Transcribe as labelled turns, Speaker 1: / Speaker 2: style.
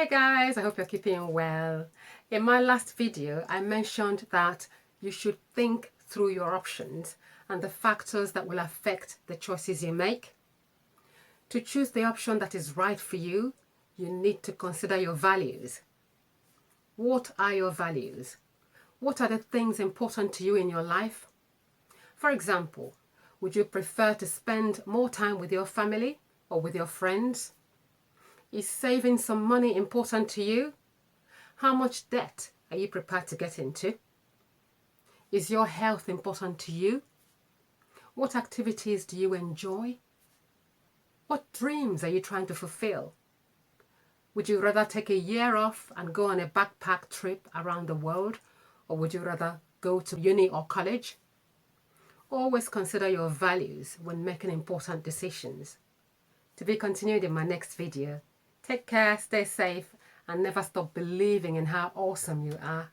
Speaker 1: Hi guys, I hope you're keeping well. In my last video, I mentioned that you should think through your options and the factors that will affect the choices you make. To choose the option that is right for you, you need to consider your values. What are your values? What are the things important to you in your life? For example, would you prefer to spend more time with your family or with your friends? Is saving some money important to you? How much debt are you prepared to get into? Is your health important to you? What activities do you enjoy? What dreams are you trying to fulfill? Would you rather take a year off and go on a backpack trip around the world, or would you rather go to uni or college? Always consider your values when making important decisions. To be continued in my next video. Take care, stay safe, and never stop believing in how awesome you are.